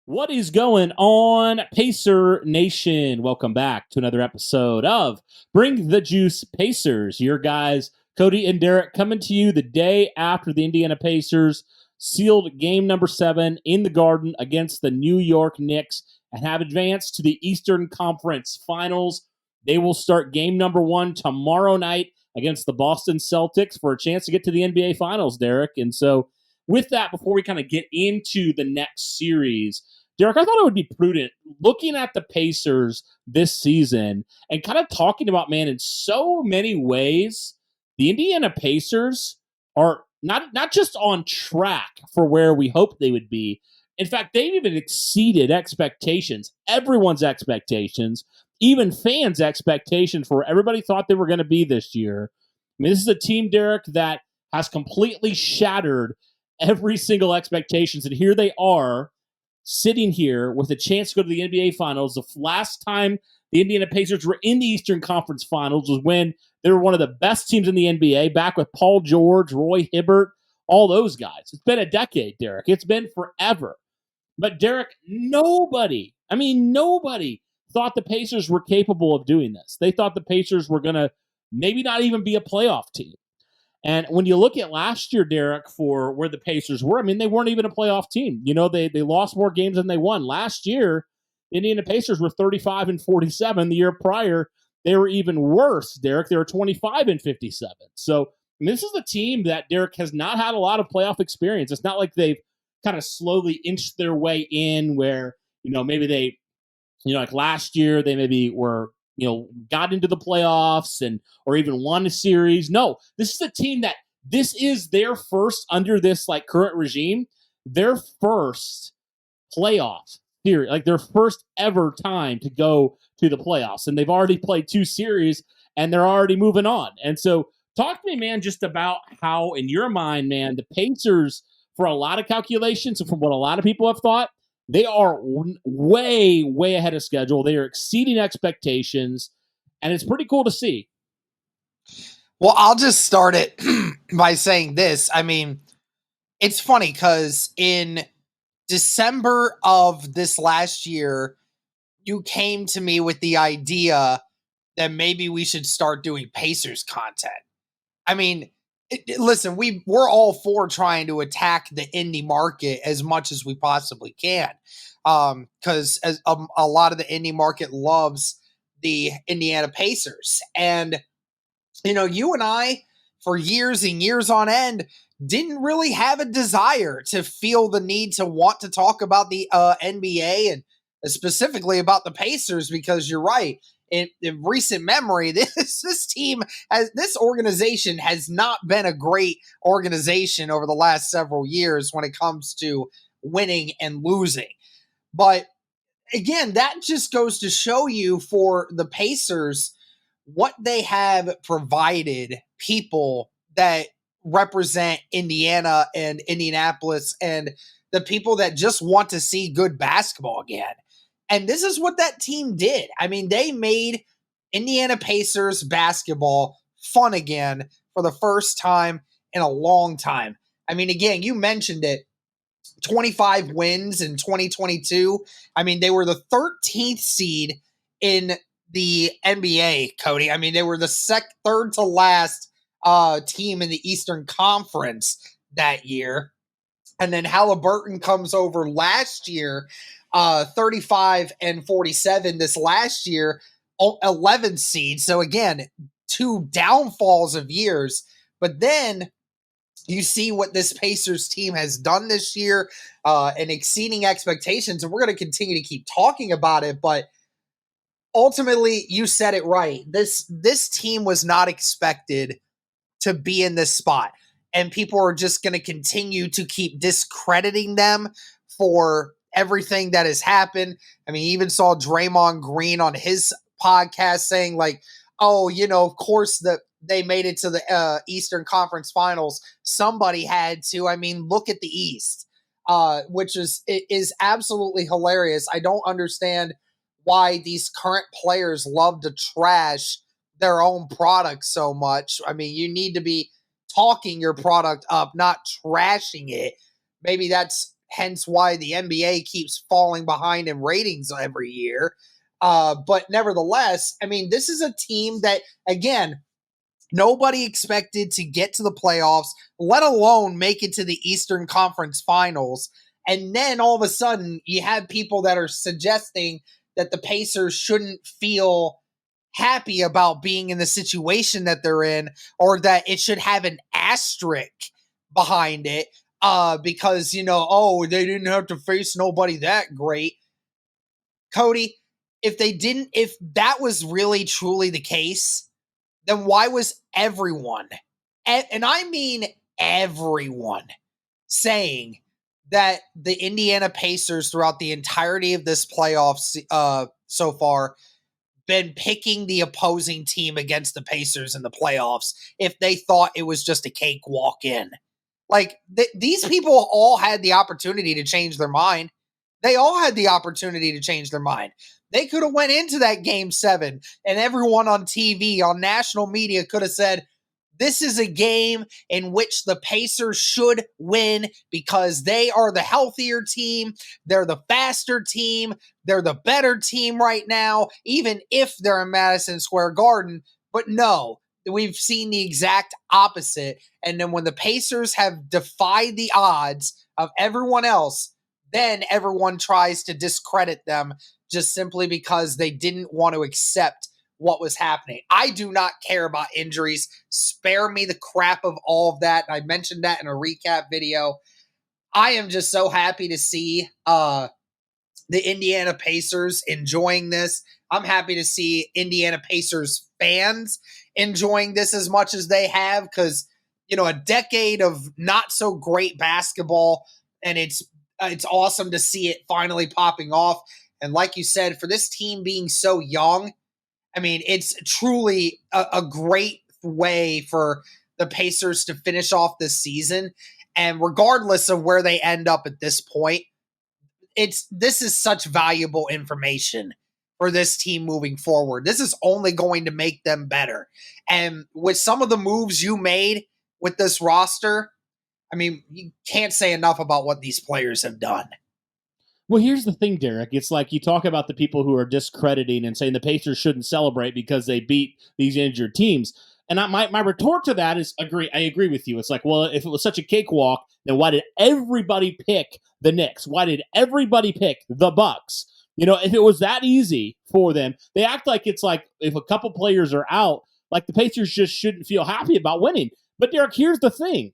What is going on, Pacer Nation? Welcome back to another episode of Bring the Juice Pacers. Your guys, Cody and Derek, coming to you the day after the Indiana Pacers sealed game number 7 in the Garden against the New York Knicks and have advanced to the Eastern Conference Finals. They will start game number 1 tomorrow night against the Boston Celtics for a chance to get to the NBA Finals, Derek. And so, with that, before we kind of get into the next series, Derek, I thought it would be prudent looking at the Pacers this season and kind of talking about, man, in so many ways, the Indiana Pacers are not just on track for where we hoped they would be. In fact, they've even exceeded expectations, everyone's expectations, even fans' expectations for where everybody thought they were going to be this year. I mean, this is a team, Derek, that has completely shattered every single expectations, and here they are sitting here with a chance to go to the NBA Finals. The last time the Indiana Pacers were in the Eastern Conference Finals was when they were one of the best teams in the NBA, back with Paul George, Roy Hibbert, all those guys. It's been a decade, Derek. It's been forever. But Derek, nobody thought the Pacers were capable of doing this. They thought the Pacers were going to maybe not even be a playoff team. And when you look at last year, Derek, for where the Pacers were, I mean, they weren't even a playoff team. You know, they lost more games than they won. Last year, the Indiana Pacers were 35-47. The year prior, they were even worse, Derek. They were 25-57. So, I mean, this is a team that, Derek, has not had a lot of playoff experience. It's not like they've kind of slowly inched their way in where, maybe they, like last year, they maybe were got into the playoffs and or even won a series. No, this is a team that this is their first under this like current regime, their first playoff series, like their first ever time to go to the playoffs. And they've already played 2 series and they're already moving on. And so talk to me, man, just about how in your mind, man, the Pacers, for a lot of calculations and from what a lot of people have thought, they are way, way ahead of schedule. They are exceeding expectations, and it's pretty cool to see. Well, I'll just start it by saying this. I mean, it's funny because in December of this last year, you came to me with the idea that maybe we should start doing Pacers content. I mean, listen, we're all for trying to attack the indie market as much as we possibly can, because a lot of the indie market loves the Indiana Pacers. And, you and I, for years and years on end, didn't really have a desire to feel the need to want to talk about the NBA and specifically about the Pacers, because you're right. In recent memory, this organization has not been a great organization over the last several years when it comes to winning and losing. But again, that just goes to show you for the Pacers what they have provided people that represent Indiana and Indianapolis and the people that just want to see good basketball again. And this is what that team did. I mean, they made Indiana Pacers basketball fun again for the first time in a long time. I mean, again, you mentioned it. 25 wins in 2022. I mean, they were the 13th seed in the NBA, Cody. I mean, they were the third to last team in the Eastern Conference that year. And then Halliburton comes over last year, 35-47 this last year, 11 seed. So again, 2 downfalls of years. But then you see what this Pacers team has done this year and exceeding expectations. And we're going to continue to keep talking about it. But ultimately, you said it right. This team was not expected to be in this spot. And people are just going to continue to keep discrediting them for everything that has happened. I mean, even saw Draymond Green on his podcast saying like, oh, of course they made it to the Eastern Conference Finals. Somebody had to. I mean, look at the East, which is absolutely hilarious. I don't understand why these current players love to trash their own product so much. I mean, you need to be talking your product up, not trashing it. Maybe that's hence why the NBA keeps falling behind in ratings every year. But nevertheless, I mean, this is a team that, again, nobody expected to get to the playoffs, let alone make it to the Eastern Conference Finals. And then all of a sudden, you have people that are suggesting that the Pacers shouldn't feel happy about being in the situation that they're in, or that it should have an asterisk behind it because, oh, they didn't have to face nobody that great. Cody, if that was really truly the case, then why was everyone, and I mean everyone, saying that the Indiana Pacers throughout the entirety of this playoffs so far been picking the opposing team against the Pacers in the playoffs if they thought it was just a cakewalk in? Like, these people all had the opportunity to change their mind. They all had the opportunity to change their mind. They could have went into that game 7 and everyone on TV, on national media could have said, this is a game in which the Pacers should win because they are the healthier team. They're the faster team. They're the better team right now, even if they're in Madison Square Garden. But no, we've seen the exact opposite. And then when the Pacers have defied the odds of everyone else, then everyone tries to discredit them just simply because they didn't want to accept what was happening. I do not care about injuries. Spare me the crap of all of that. I mentioned that in a recap video. I am just so happy to see the Indiana Pacers enjoying this. I'm happy to see Indiana Pacers fans enjoying this as much as they have, because, a decade of not so great basketball, and it's awesome to see it finally popping off. And like you said, for this team being so young, I mean, it's truly a great way for the Pacers to finish off this season. And regardless of where they end up at this point, this is such valuable information for this team moving forward. This is only going to make them better. And with some of the moves you made with this roster, I mean, you can't say enough about what these players have done. Well, here's the thing, Derek. It's like you talk about the people who are discrediting and saying the Pacers shouldn't celebrate because they beat these injured teams. And my retort to that is I agree with you. It's like, well, if it was such a cakewalk, then why did everybody pick the Knicks? Why did everybody pick the Bucks? If it was that easy for them, they act like it's like if a couple players are out, like the Pacers just shouldn't feel happy about winning. But Derek, here's the thing.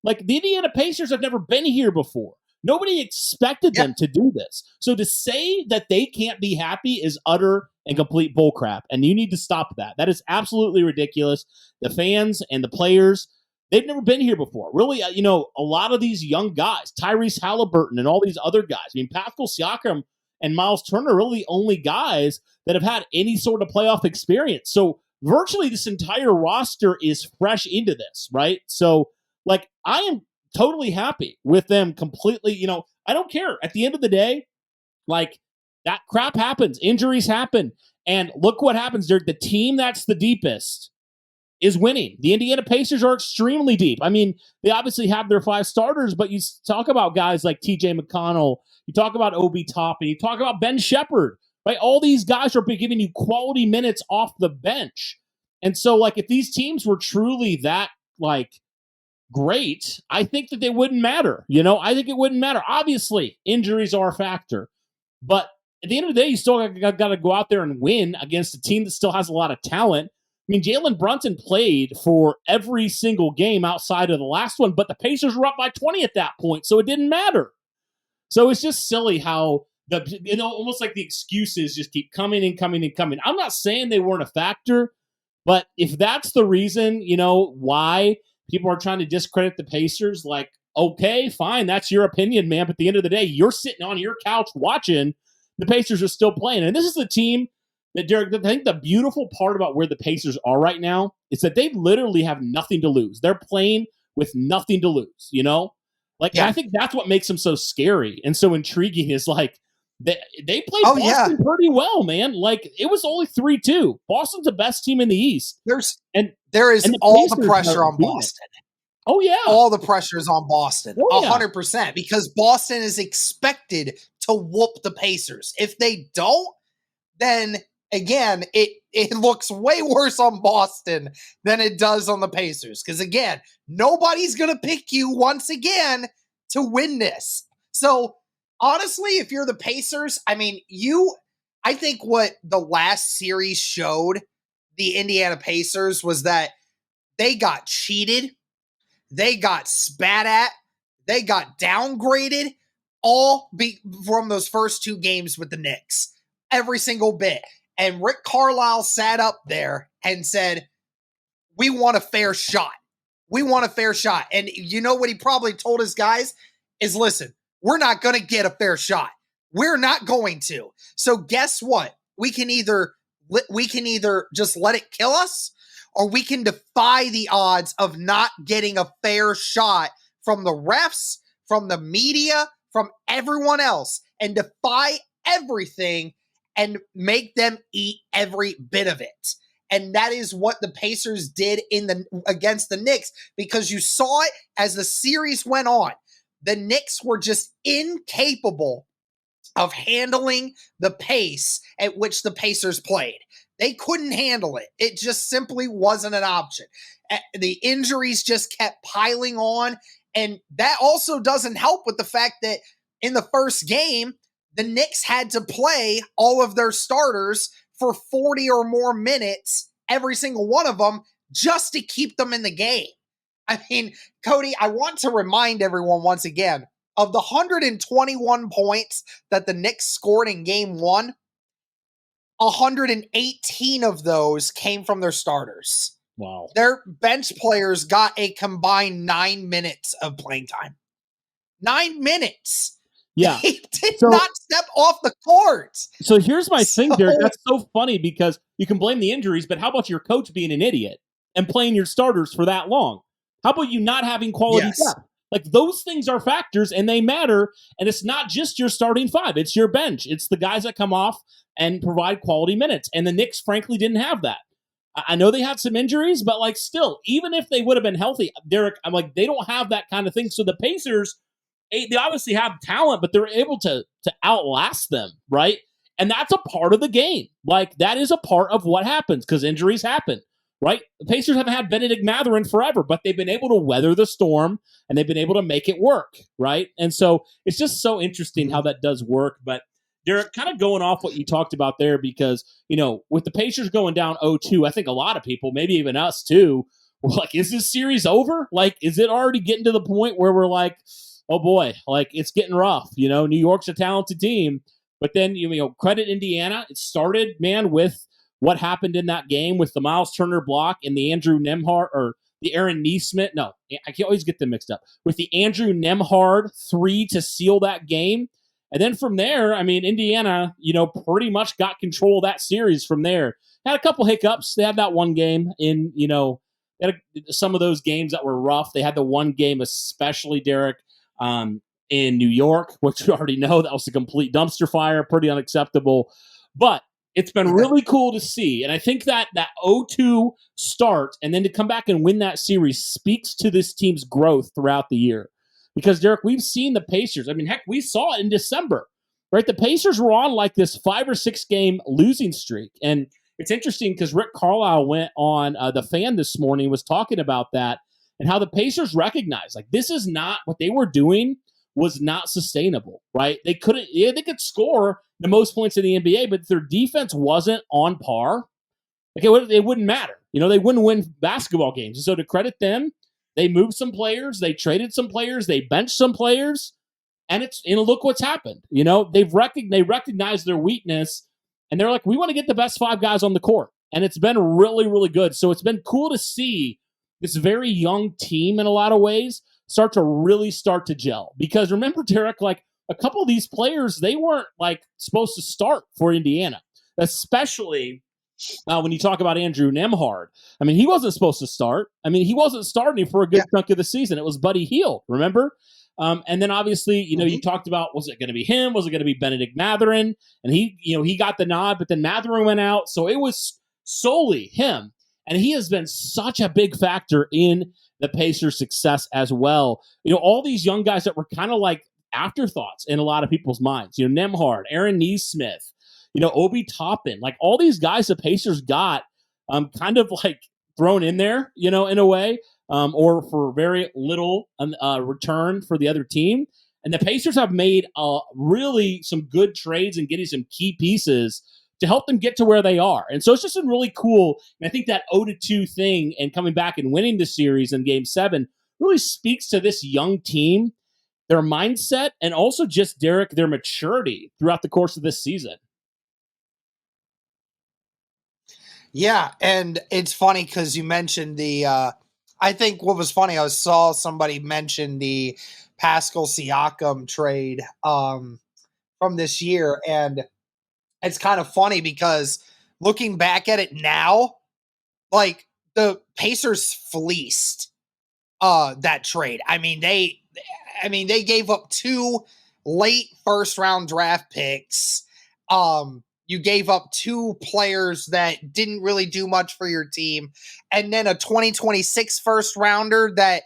Like, the Indiana Pacers have never been here before. Nobody expected them to do this. So to say that they can't be happy is utter and complete bullcrap. And you need to stop that. That is absolutely ridiculous. The fans and the players, they've never been here before. Really, a lot of these young guys, Tyrese Halliburton and all these other guys. I mean, Pascal Siakam and Miles Turner are really the only guys that have had any sort of playoff experience. So virtually this entire roster is fresh into this, right? So, like, I am totally happy with them completely. I don't care. At the end of the day, like, that crap happens. Injuries happen. And look what happens. The team that's the deepest is winning. The Indiana Pacers are extremely deep. I mean, they obviously have their 5 starters, but you talk about guys like TJ McConnell, you talk about Obi Toppin, you talk about Ben Shepherd, right? All these guys are giving you quality minutes off the bench. And so, like, if these teams were truly that, like, great, I think that they wouldn't matter. I think it wouldn't matter. Obviously, injuries are a factor, but at the end of the day, you still got to go out there and win against a team that still has a lot of talent. I mean, Jalen Brunson played for every single game outside of the last one, but the Pacers were up by 20 at that point, so it didn't matter. So it's just silly how almost like the excuses just keep coming and coming and coming. I'm not saying they weren't a factor, but if that's the reason, why people are trying to discredit the Pacers, like, okay, fine, that's your opinion, man. But at the end of the day, you're sitting on your couch watching the Pacers are still playing. And this is the team that, Derek, I think the beautiful part about where the Pacers are right now is that they literally have nothing to lose. They're playing with nothing to lose, Like, I think that's what makes them so scary and so intriguing is, like, they played Boston pretty well, man. Like, it was only 3-2. Boston's the best team in the East. There is all the pressure on Boston. Oh, yeah. all the pressure is on Boston. Oh, yeah. 100%. Because Boston is expected to whoop the Pacers. If they don't, then again, it looks way worse on Boston than it does on the Pacers. Because again, nobody's going to pick you once again to win this. So honestly, if you're the Pacers, I mean, I think what the last series showed the Indiana Pacers was that they got cheated, they got spat at, they got downgraded, from those first two games with the Knicks. Every single bit. And Rick Carlisle sat up there and said, we want a fair shot. We want a fair shot. And you know what he probably told his guys is, listen, we're not going to get a fair shot. We're not going to. So guess what? We can either just let it kill us, or we can defy the odds of not getting a fair shot from the refs, from the media, from everyone else, and defy everything and make them eat every bit of it. And that is what the Pacers did against the Knicks, because you saw it as the series went on. The Knicks were just incapable of handling the pace at which the Pacers played. They couldn't handle it. It just simply wasn't an option. The injuries just kept piling on. And that also doesn't help with the fact that in the first game, the Knicks had to play all of their starters for 40 or more minutes, every single one of them, just to keep them in the game. I mean, Cody, I want to remind everyone once again, of the 121 points that the Knicks scored in game one, 118 of those came from their starters. Wow. Their bench players got a combined 9 minutes of playing time. 9 minutes. Yeah. They did not step off the court. So here's my thing, Derek. That's so funny because you can blame the injuries, but how about your coach being an idiot and playing your starters for that long? How about you not having quality depth? Like, those things are factors and they matter. And it's not just your starting five. It's your bench. It's the guys that come off and provide quality minutes. And the Knicks, frankly, didn't have that. I know they had some injuries, but like, still, even if they would have been healthy, Derek, I'm like, they don't have that kind of thing. So the Pacers, they obviously have talent, but they're able to outlast them, right? And that's a part of the game. Like, that is a part of what happens because injuries happen, right? The Pacers haven't had Benedict Mathurin forever, but they've been able to weather the storm and they've been able to make it work, right? And so it's just so interesting how that does work. But Derek, kind of going off what you talked about there, because, you know, with the Pacers going down 0-2, I think a lot of people, maybe even us too, were like, is this series over? Like, is it already getting to the point where we're like, oh boy, like, it's getting rough? You know, New York's a talented team, but then, you know, credit Indiana. It started, man, with what happened in that game with the Miles Turner block and the Andrew Nembhard, or the Aaron Nesmith. No, I can always get them mixed up. With the Andrew Nembhard 3 to seal that game. And then from there, I mean, Indiana, you know, pretty much got control of that series from there. Had a couple hiccups. They had that one game in, you know, some of those games that were rough. They had the one game, especially, Derek, in New York, which you already know that was a complete dumpster fire, pretty unacceptable. But it's been really cool to see. And I think that 0-2 start and then to come back and win that series speaks to this team's growth throughout the year. Because, Derek, we've seen the Pacers. I mean, heck, we saw it in December, right? The Pacers were on like this 5 or 6 game losing streak. And it's interesting because Rick Carlisle went on The Fan this morning, was talking about that and how the Pacers recognized, like, this is not what they were doing was not sustainable, right? They could score the most points in the NBA, but their defense wasn't on par. Like, it wouldn't matter. You know, they wouldn't win basketball games. And so to credit them, they moved some players, they traded some players, they benched some players, and look what's happened. You know, they recognized their weakness, and they're like, we want to get the best 5 guys on the court. And it's been really, really good. So it's been cool to see this very young team in a lot of ways start to gel. Because remember, Derek, like, a couple of these players, they weren't like supposed to start for Indiana, especially when you talk about Andrew Nembhard. I mean, he wasn't supposed to start. I mean, he wasn't starting for a good chunk of the season. It was Buddy Hield, remember? And then obviously, you know, you talked about, was it going to be him? Was it going to be Benedict Mathurin? And he got the nod, but then Mathurin went out. So it was solely him. And he has been such a big factor in the Pacers' success as well. All these young guys that were kind of like afterthoughts in a lot of people's minds. Nembhard, Aaron Nesmith, Obi Toppin, like all these guys the Pacers got kind of like thrown in there, in a way, or for very little return for the other team. And the Pacers have made really some good trades and getting some key pieces to help them get to where they are. And so it's just been really cool. And I think that 0-2 thing and coming back and winning the series in Game 7 really speaks to this young team, their mindset, and also just, Derek, their maturity throughout the course of this season. Yeah, and it's funny because you mentioned I think what was funny, I saw somebody mention the Pascal Siakam trade from this year, and it's kind of funny because looking back at it now, like the Pacers fleeced that trade. I mean, they gave up 2 late first round draft picks. You gave up 2 players that didn't really do much for your team, and then a 2026 first rounder that,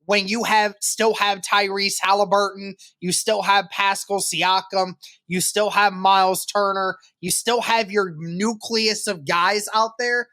when you still have Tyrese Halliburton, you still have Pascal Siakam, you still have Miles Turner, you still have your nucleus of guys out there,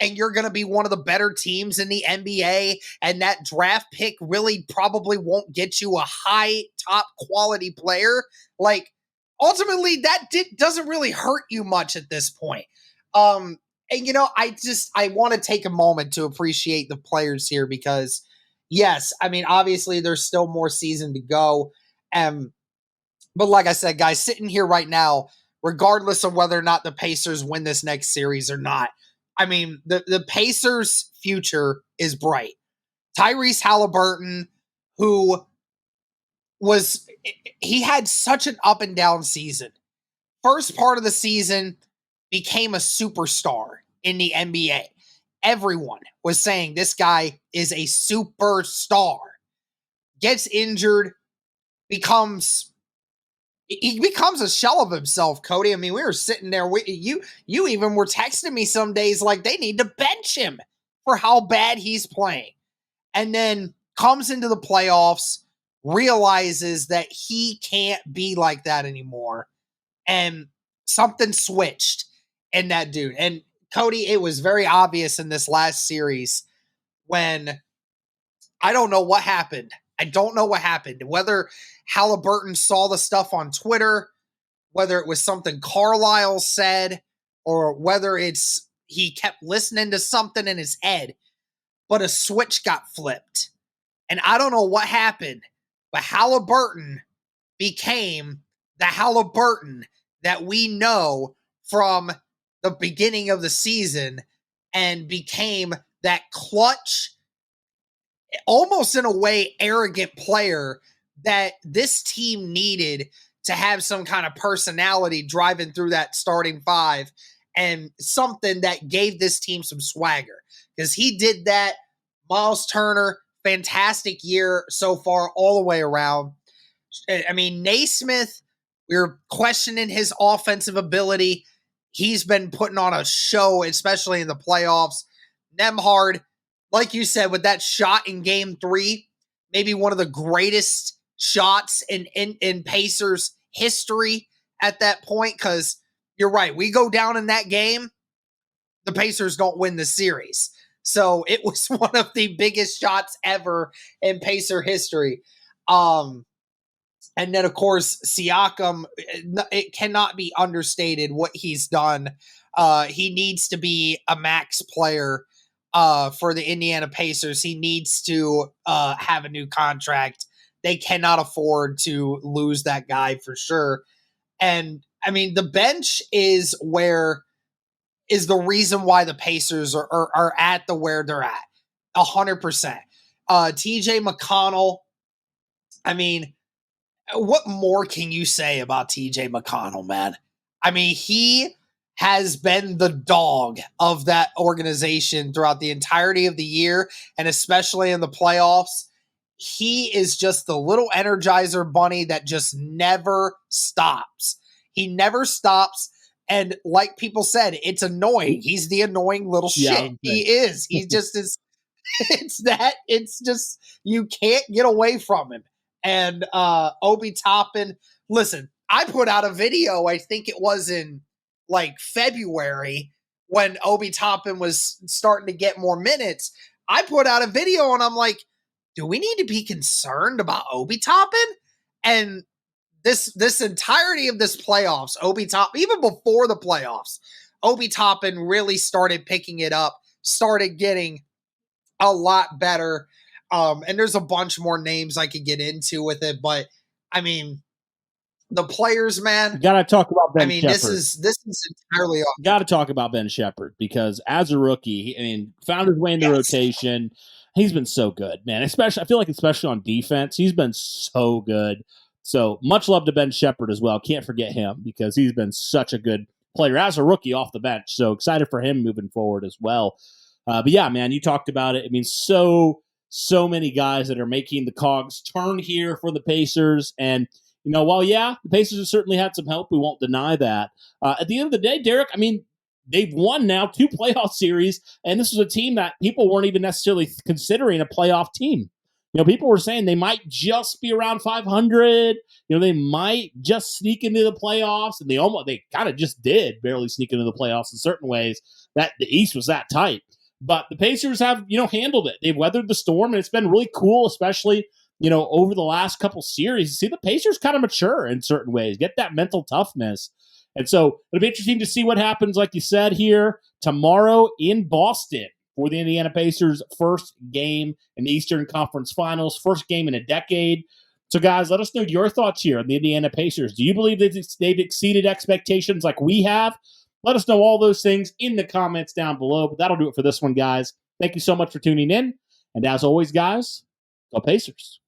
and you're going to be one of the better teams in the NBA, and that draft pick really probably won't get you a high top quality player. Ultimately, that doesn't really hurt you much at this point. And I want to take a moment to appreciate the players here because, yes, I mean, obviously there's still more season to go. But like I said, guys, sitting here right now, regardless of whether or not the Pacers win this next series or not, I mean, the Pacers' future is bright. Tyrese Halliburton, he had such an up and down season. First part of the season, became a superstar in the NBA. Everyone was saying this guy is a superstar. Gets injured, becomes a shell of himself, Cody. I mean, we were sitting there. You even were texting me some days like they need to bench him for how bad he's playing. And then comes into the playoffs, realizes that he can't be like that anymore. And something switched in that dude. And Cody, it was very obvious in this last series when I don't know what happened. Whether Halliburton saw the stuff on Twitter, whether it was something Carlisle said, or whether he kept listening to something in his head, but a switch got flipped. And I don't know what happened, but Halliburton became the Halliburton that we know from the beginning of the season and became that clutch, almost in a way arrogant player that this team needed to have some kind of personality driving through that starting 5 and something that gave this team some swagger. Because he did that. Miles Turner, fantastic year so far all the way around. I mean, Naismith, we were questioning his offensive ability. He's been putting on a show, especially in the playoffs. Nembhard, like you said, with that shot in Game 3, maybe one of the greatest shots in Pacers history at that point, because you're right. We go down in that game, the Pacers don't win the series. So it was one of the biggest shots ever in Pacer history. And then, of course, Siakam, it cannot be understated what he's done. He needs to be a max player for the Indiana Pacers. He needs to have a new contract. They cannot afford to lose that guy for sure. And, I mean, the bench is the reason why the Pacers are at where they're at. 100%. TJ McConnell, I mean, what more can you say about TJ McConnell, man? I mean, he has been the dog of that organization throughout the entirety of the year, and especially in the playoffs. He is just the little Energizer bunny that just never stops. He never stops. And like people said, it's annoying. He's the annoying little shit. He is. He just is. It's just, you can't get away from him. And Obi Toppin, listen, I put out a video, I think it was in like February, when Obi Toppin was starting to get more minutes. I put out a video and I'm like, do we need to be concerned about Obi Toppin? And this entirety of this playoffs, Obi Toppin, even before the playoffs, Obi Toppin really started picking it up, started getting a lot better. And there's a bunch more names I could get into with it, but I mean, the players, man. You gotta talk about Ben Shepherd. This is entirely off. Gotta talk about Ben Shepherd, because as a rookie, I mean, found his way in the rotation. He's been so good, man. Especially, I feel like especially on defense, he's been so good. So much love to Ben Shepherd as well. Can't forget him, because he's been such a good player as a rookie off the bench. So excited for him moving forward as well. But yeah, man, you talked about it. I mean, so many guys that are making the cogs turn here for the Pacers. And, you know, while, yeah, the Pacers have certainly had some help, we won't deny that. At the end of the day, Derek, I mean, they've won now 2 playoff series, and this was a team that people weren't even necessarily considering a playoff team. You know, people were saying they might just be around 500. You know, they might just sneak into the playoffs, and they kind of just did barely sneak into the playoffs in certain ways. That the East was that tight. But the Pacers have, you know, handled it. They've weathered the storm, and it's been really cool, especially, you know, over the last couple series, to see the Pacers kind of mature in certain ways, get that mental toughness. And so it'll be interesting to see what happens, like you said, here tomorrow in Boston for the Indiana Pacers' first game in the Eastern Conference Finals, first game in a decade. So, guys, let us know your thoughts here on the Indiana Pacers. Do you believe they've exceeded expectations like we have? Let us know all those things in the comments down below. But that'll do it for this one, guys. Thank you so much for tuning in. And as always, guys, go Pacers.